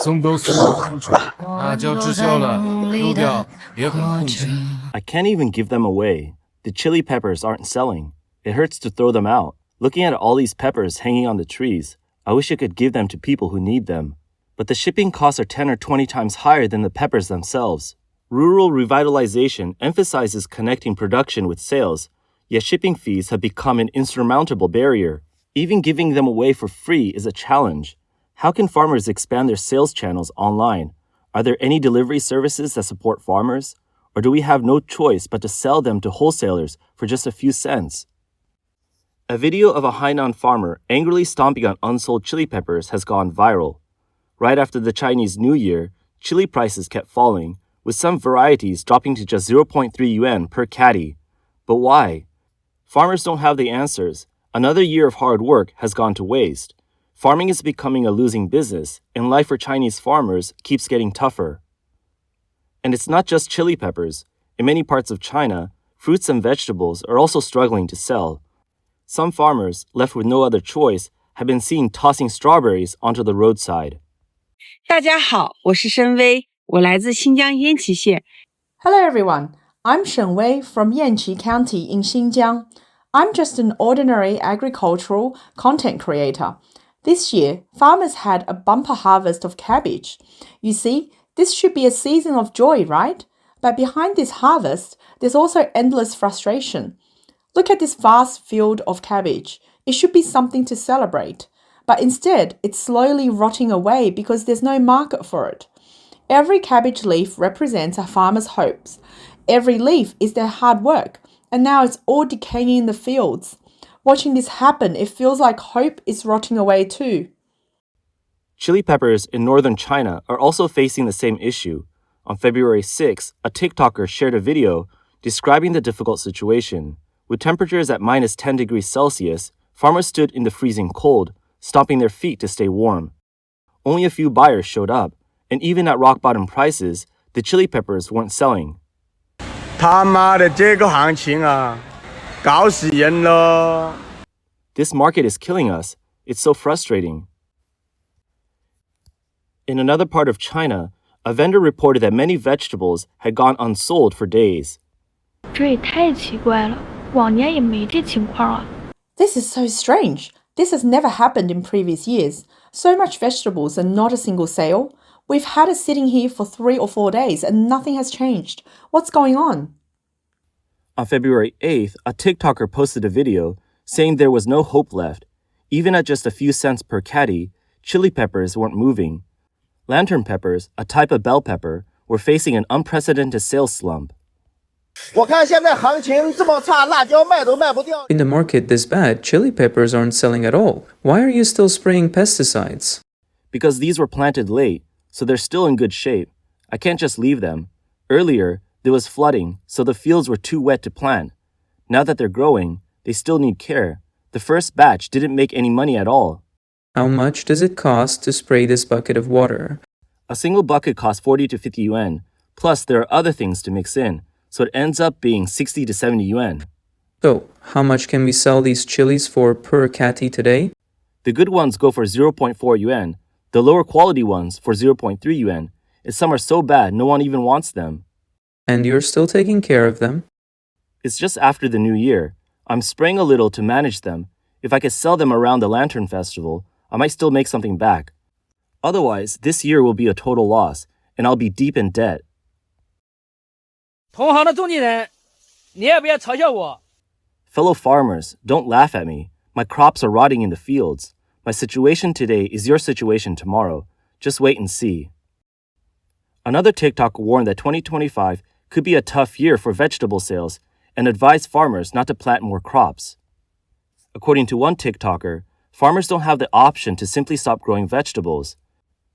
送都送到空处，那就滞销了，丢掉，别空气。I can't even give them away. The chili peppers aren't selling. It hurts to throw them out. Looking at all these peppers hanging on the trees, I wish I could give them to people who need them. But the shipping costs are 10 or 20 times higher than the peppers themselves. Rural revitalization emphasizes connecting production with sales, yet shipping fees have become an insurmountable barrier. Even giving them away for free is a challenge. How can farmers expand their sales channels online? Are there any delivery services that support farmers? Or do we have no choice but to sell them to wholesalers for just a few cents? A video of a Hainan farmer angrily stomping on unsold chili peppers has gone viral. Right after the Chinese New Year, chili prices kept falling, with some varieties dropping to just 0.3 yuan per cattie. But why? Farmers don't have the answers. Another year of hard work has gone to waste. Farming is becoming a losing business, and life for Chinese farmers keeps getting tougher. And it's not just chili peppers. In many parts of China, fruits and vegetables are also struggling to sell. Some farmers, left with no other choice, have been seen tossing strawberries onto the roadside. 大家好，我是申薇，我来自新疆烟萁县。 Hello everyone, I'm Shen Wei from Yanqi County in Xinjiang. I'm just an ordinary agricultural content creator. This year, farmers had a bumper harvest of cabbage. You see, this should be a season of joy, right? But behind this harvest, there's also endless frustration. Look at this vast field of cabbage. It should be something to celebrate. But instead, it's slowly rotting away because there's no market for it. Every cabbage leaf represents a farmer's hopes. Every leaf is their hard work, and now it's all decaying in the fields. Watching this happen, it feels like hope is rotting away too. Chili peppers in northern China are also facing the same issue. On February 6, a TikToker shared a video describing the difficult situation. With temperatures at minus 10 degrees Celsius, farmers stood in the freezing cold, stomping their feet to stay warm. Only a few buyers showed up, and even at rock-bottom prices, the chili peppers weren't selling. 他妈的这个行情啊，搞死人了。 This market is killing us. It's so frustrating. In another part of China, a vendor reported that many vegetables had gone unsold for days. 这也太奇怪了，往年也没这情况啊。 This is so strange. This has never happened in previous years. So much vegetables and not a single sale. We've had it sitting here for 3 or 4 days and nothing has changed. What's going on? On February 8th, a TikToker posted a video saying there was no hope left. Even at just a few cents per cattie, chili peppers weren't moving. Lantern peppers, a type of bell pepper, were facing an unprecedented sales slump. 我看现在行情这么差，辣椒卖都卖不掉。 In the market this bad, chili peppers aren't selling at all. Why are you still spraying pesticides? Because these were planted late, so they're still in good shape. I can't just leave them. Earlier, there was flooding, so the fields were too wet to plant. Now that they're growing, they still need care. The first batch didn't make any money at all. How much does it cost to spray this bucket of water? A single bucket costs 40 to 50 yuan. Plus, there are other things to mix in, so it ends up being 60 to 70 yuan. So, how much can we sell these chilies for per cattie today? The good ones go for 0.4 yuan, the lower quality ones for 0.3 yuan, and some are so bad no one even wants them. And you're still taking care of them? It's just after the new year. I'm spraying a little to manage them. If I could sell them around the Lantern Festival, I might still make something back. Otherwise, this year will be a total loss, and I'll be deep in debt. 同行的中间人，你也不要嘲笑我。 Fellow farmers, don't laugh at me. My crops are rotting in the fields. My situation today is your situation tomorrow. Just wait and see. Another TikTok warned that 2025 could be a tough year for vegetable sales and advised farmers not to plant more crops. According to one TikToker, farmers don't have the option to simply stop growing vegetables.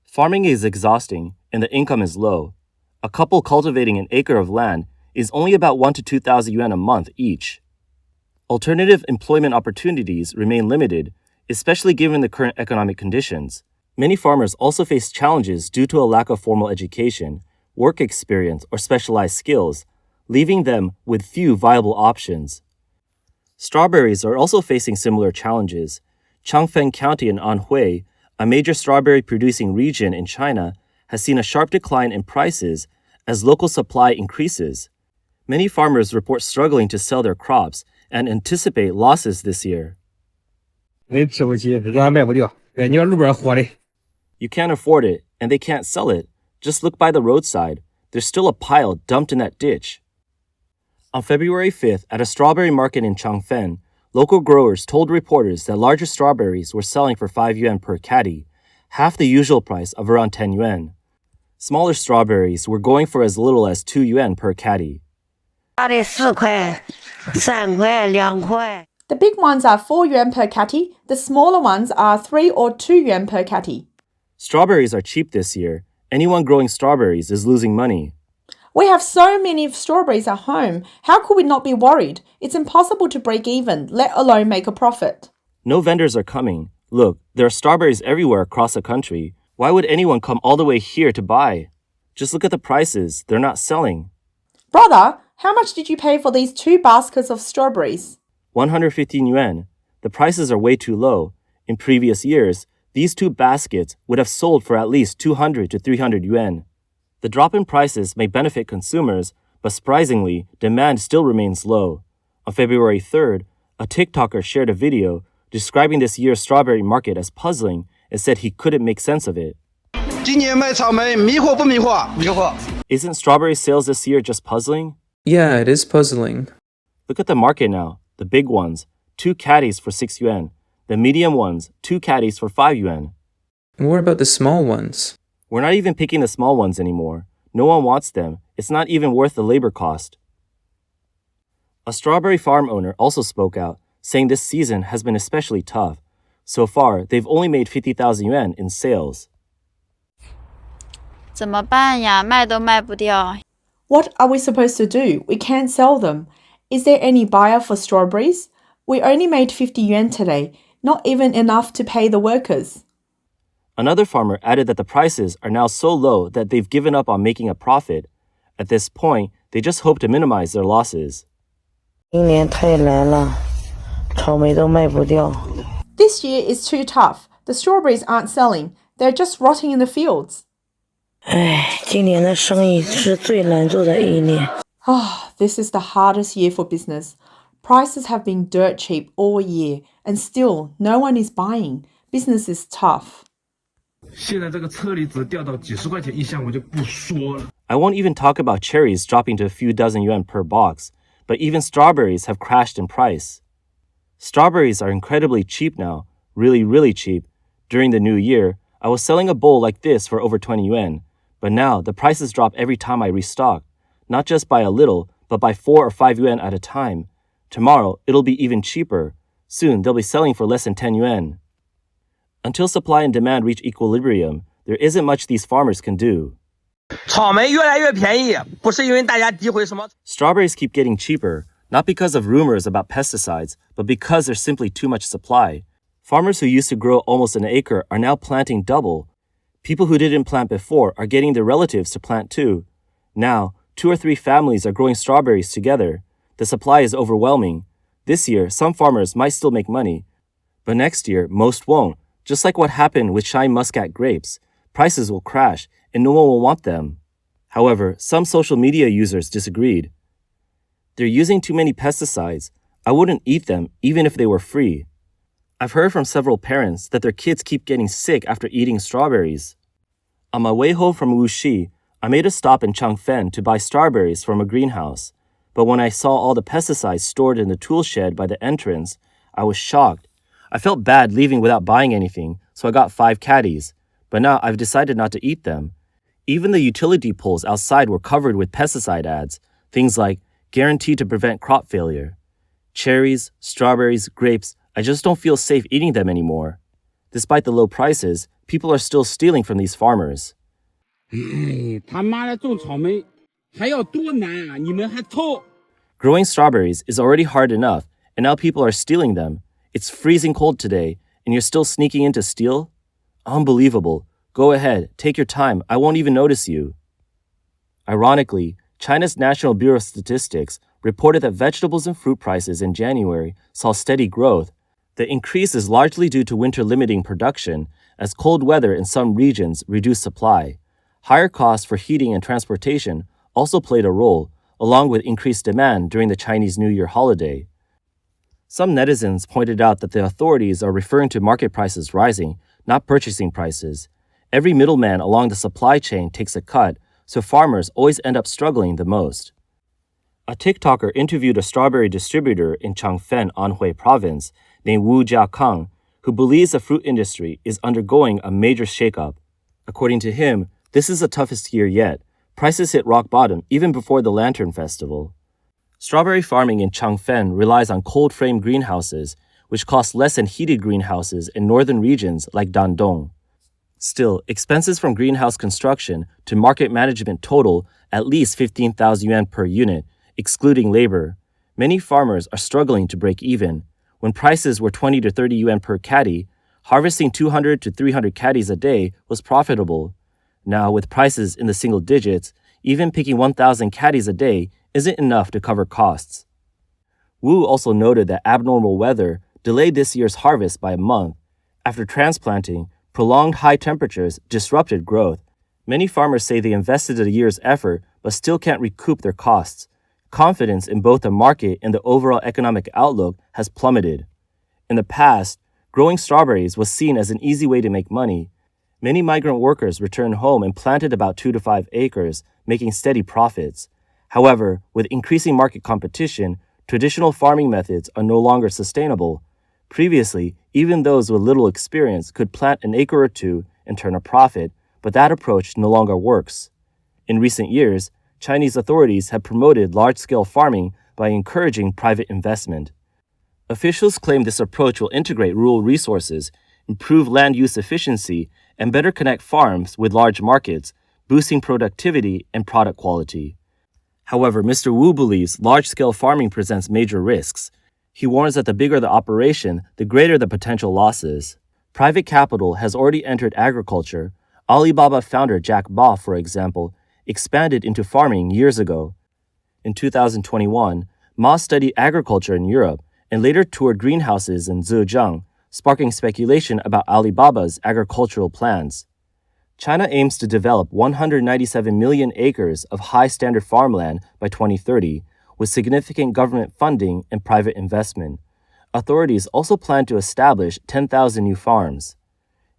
Farming is exhausting and the income is low. A couple cultivating an acre of land is only about 1 to 2,000 yuan a month each. Alternative employment opportunities remain limited, especially given the current economic conditions. Many farmers also face challenges due to a lack of formal education, work experience, or specialized skills, leaving them with few viable options. Strawberries are also facing similar challenges. Changfeng County in Anhui, a major strawberry-producing region in China, has seen a sharp decline in prices as local supply increases. Many farmers report struggling to sell their crops and anticipate losses this year. You can't afford it, and they can't sell it. Just look by the roadside. There's still a pile dumped in that ditch. On February 5th, at a strawberry market in Changfen, local growers told reporters that larger strawberries were selling for 5 yuan per cattie, half the usual price of around 10 yuan. Smaller strawberries were going for as little as 2 yuan per cattie. The big ones are 4 yuan per cattie, the smaller ones are 3 or 2 yuan per cattie. Strawberries are cheap this year. Anyone growing strawberries is losing money. We have so many strawberries at home. How could we not be worried? It's impossible to break even, let alone make a profit. No vendors are coming. Look, there are strawberries everywhere across the country. Why would anyone come all the way here to buy? Just look at the prices. They're not selling. Brother, how much did you pay for these 2 baskets of strawberries? 115 yuan. The prices are way too low. In previous years, these 2 baskets would have sold for at least 200 to 300 yuan. The drop in prices may benefit consumers, but surprisingly, demand still remains low. On February 3rd, a TikToker shared a video describing this year's strawberry market as puzzling and said he couldn't make sense of it. Isn't strawberry sales this year just puzzling? Yeah, it is puzzling. Look at the market now. The big ones, 2 catties for 6 yuan. The medium ones, 2 catties for 5 yuan. And what about the small ones? We're not even picking the small ones anymore. No one wants them. It's not even worth the labor cost. A strawberry farm owner also spoke out, saying this season has been especially tough. So far, they've only made 50,000 yuan in sales. What are we supposed to do? We can't sell them. Is there any buyer for strawberries? We only made 50 yuan today, not even enough to pay the workers. Another farmer added that the prices are now so low that they've given up on making a profit. At this point, they just hope to minimize their losses. This year is too tough. The strawberries aren't selling. They're just rotting in the fields. This is the hardest year for business. Prices have been dirt cheap all year, and still no one is buying. Business is tough. I won't even talk about cherries dropping to a few dozen yuan per box, but even strawberries have crashed in price. Strawberries are incredibly cheap now, really cheap. During the new year, I was selling a bowl like this for over 20 yuan, but now the prices drop every time I restock, not just by a little, but by 4 or 5 yuan at a time. Tomorrow, it'll be even cheaper. Soon, they'll be selling for less than 10 yuan. Until supply and demand reach equilibrium, there isn't much these farmers can do. Strawberries keep getting cheaper, not because of rumors about pesticides, but because there's simply too much supply. Farmers who used to grow almost an acre are now planting double. People who didn't plant before are getting their relatives to plant too. Now, 2 or 3 families are growing strawberries together. The supply is overwhelming. This year, some farmers might still make money, but next year, most won't. Just like what happened with Shine Muscat grapes, prices will crash and no one will want them. However, some social media users disagreed. They're using too many pesticides. I wouldn't eat them even if they were free. I've heard from several parents that their kids keep getting sick after eating strawberries. On my way home from Wuxi, I made a stop in Changfen to buy strawberries from a greenhouse. But when I saw all the pesticides stored in the tool shed by the entrance, I was shocked. I felt bad leaving without buying anything, so I got 5 catties. But now I've decided not to eat them. Even the utility poles outside were covered with pesticide ads, things like guaranteed to prevent crop failure. Cherries, strawberries, grapes, I just don't feel safe eating them anymore. Despite the low prices, people are still stealing from these farmers. Growing strawberries is already hard enough, and now people are stealing them. It's freezing cold today, and you're still sneaking in to steal? Unbelievable. Go ahead, take your time. I won't even notice you. Ironically, China's National Bureau of Statistics reported that vegetables and fruit prices in January saw steady growth. The increase is largely due to winter limiting production, as cold weather in some regions reduced supply. Higher costs for heating and transportation also played a role, along with increased demand during the Chinese New Year holiday. Some netizens pointed out that the authorities are referring to market prices rising, not purchasing prices. Every middleman along the supply chain takes a cut, so farmers always end up struggling the most. A TikToker interviewed a strawberry distributor in Changfen, Anhui Province, named Wu Jiakang, who believes the fruit industry is undergoing a major shakeup. According to him, this is the toughest year yet. Prices hit rock bottom even before the Lantern Festival. Strawberry farming in Changfen relies on cold-frame greenhouses, which cost less than heated greenhouses in northern regions like Dandong. Still, expenses from greenhouse construction to market management total at least 15,000 yuan per unit, excluding labor. Many farmers are struggling to break even. When prices were 20 to 30 yuan per cattie, harvesting 200 to 300 catties a day was profitable. Now, with prices in the single digits, even picking 1,000 catties a day isn't enough to cover costs. Wu also noted that abnormal weather delayed this year's harvest by a month. After transplanting, prolonged high temperatures disrupted growth. Many farmers say they invested a year's effort but still can't recoup their costs. Confidence in both the market and the overall economic outlook has plummeted. In the past, growing strawberries was seen as an easy way to make money. Many migrant workers returned home and planted about 2 to 5 acres, making steady profits. However, with increasing market competition, traditional farming methods are no longer sustainable. Previously, even those with little experience could plant an acre or two and turn a profit, but that approach no longer works. In recent years, Chinese authorities have promoted large-scale farming by encouraging private investment. Officials claim this approach will integrate rural resources, improve land use efficiency, and better connect farms with large markets, boosting productivity and product quality. However, Mr. Wu believes large-scale farming presents major risks. He warns that the bigger the operation, the greater the potential losses. Private capital has already entered agriculture. Alibaba founder Jack Ma, for example, expanded into farming years ago. In 2021, Ma studied agriculture in Europe and later toured greenhouses in Zhejiang, sparking speculation about Alibaba's agricultural plans. China aims to develop 197 million acres of high-standard farmland by 2030, with significant government funding and private investment. Authorities also plan to establish 10,000 new farms.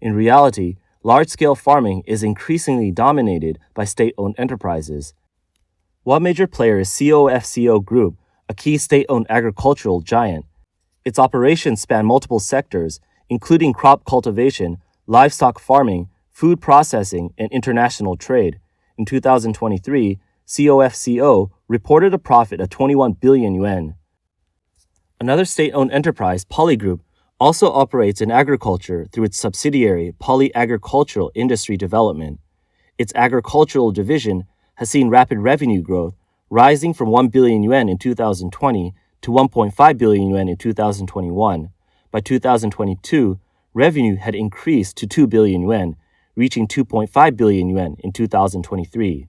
In reality, large-scale farming is increasingly dominated by state-owned enterprises. One major player is COFCO Group, a key state-owned agricultural giant. Its operations span multiple sectors, including crop cultivation, livestock farming, food processing, and international trade. In 2023, COFCO reported a profit of 21 billion yuan. Another state-owned enterprise, Poly Group, also operates in agriculture through its subsidiary Poly Agricultural Industry Development. Its agricultural division has seen rapid revenue growth, rising from 1 billion yuan in 2020 to 1.5 billion yuan in 2021. By 2022, revenue had increased to 2 billion yuan, reaching 2.5 billion yuan in 2023.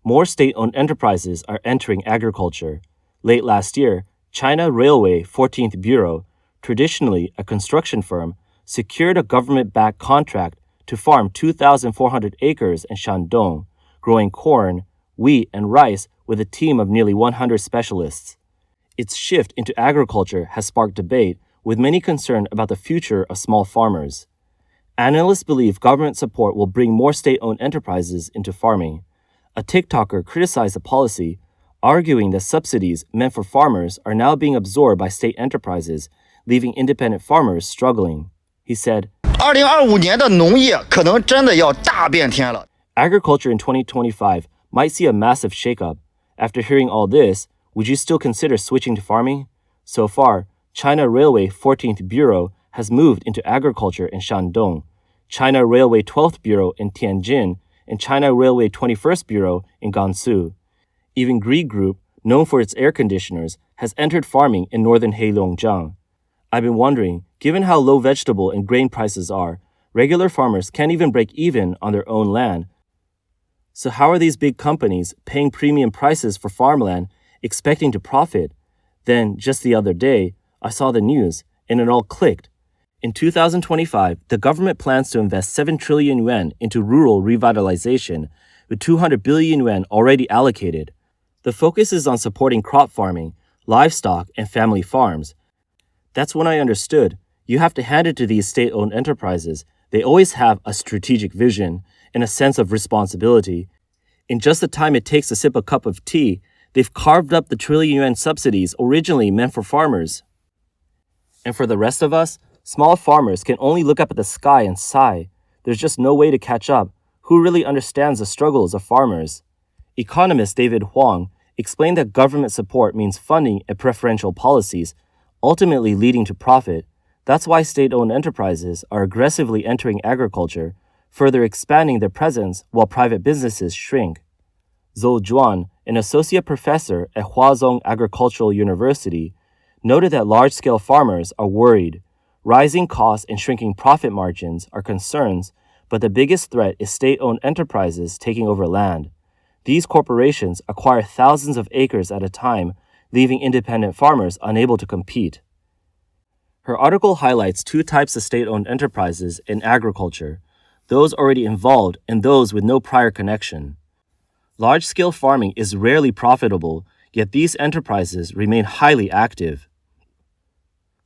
More state-owned enterprises are entering agriculture. Late last year, China Railway 14th Bureau, traditionally a construction firm, secured a government-backed contract to farm 2,400 acres in Shandong, growing corn, wheat, and rice with a team of nearly 100 specialists. Its shift into agriculture has sparked debate, with many concerned about the future of small farmers. Analysts believe government support will bring more state-owned enterprises into farming. A TikToker criticized the policy, arguing that subsidies meant for farmers are now being absorbed by state enterprises, leaving independent farmers struggling. He said, 2025年的农业可能真的要大变天了. Agriculture in 2025 might see a massive shakeup. After hearing all this, would you still consider switching to farming? So far, China Railway 14th Bureau has moved into agriculture in Shandong, China Railway 12th Bureau in Tianjin, and China Railway 21st Bureau in Gansu. Even Gree Group, known for its air conditioners, has entered farming in northern Heilongjiang. I've been wondering, given how low vegetable and grain prices are, regular farmers can't even break even on their own land. So how are these big companies paying premium prices for farmland, expecting to profit? Then, just the other day, I saw the news, and it all clicked. In 2025, the government plans to invest 7 trillion yuan into rural revitalization, with 200 billion yuan already allocated. The focus is on supporting crop farming, livestock, and family farms. That's when I understood you have to hand it to these state-owned enterprises. They always have a strategic vision and a sense of responsibility. In just the time it takes to sip a cup of tea, they've carved up the trillion yuan subsidies originally meant for farmers. And for the rest of us, small farmers can only look up at the sky and sigh. There's just no way to catch up. Who really understands the struggles of farmers? Economist David Huang explained that government support means funding and preferential policies, ultimately leading to profit. That's why state-owned enterprises are aggressively entering agriculture, further expanding their presence while private businesses shrink. Zhou Juan, an associate professor at Huazhong Agricultural University, noted that large-scale farmers are worried. Rising costs and shrinking profit margins are concerns, but the biggest threat is state-owned enterprises taking over land. These corporations acquire thousands of acres at a time, leaving independent farmers unable to compete. Her article highlights two types of state-owned enterprises in agriculture, those already involved and those with no prior connection. Large-scale farming is rarely profitable, yet these enterprises remain highly active.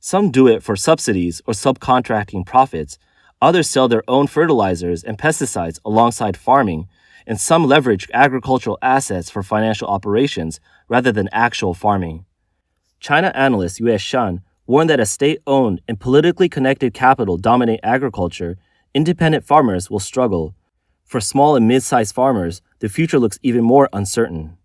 Some do it for subsidies or subcontracting profits, others sell their own fertilizers and pesticides alongside farming, and some leverage agricultural assets for financial operations rather than actual farming. China analyst Yue Shan warned that as state-owned and politically connected capital dominate agriculture, independent farmers will struggle. For small and mid-sized farmers, the future looks even more uncertain.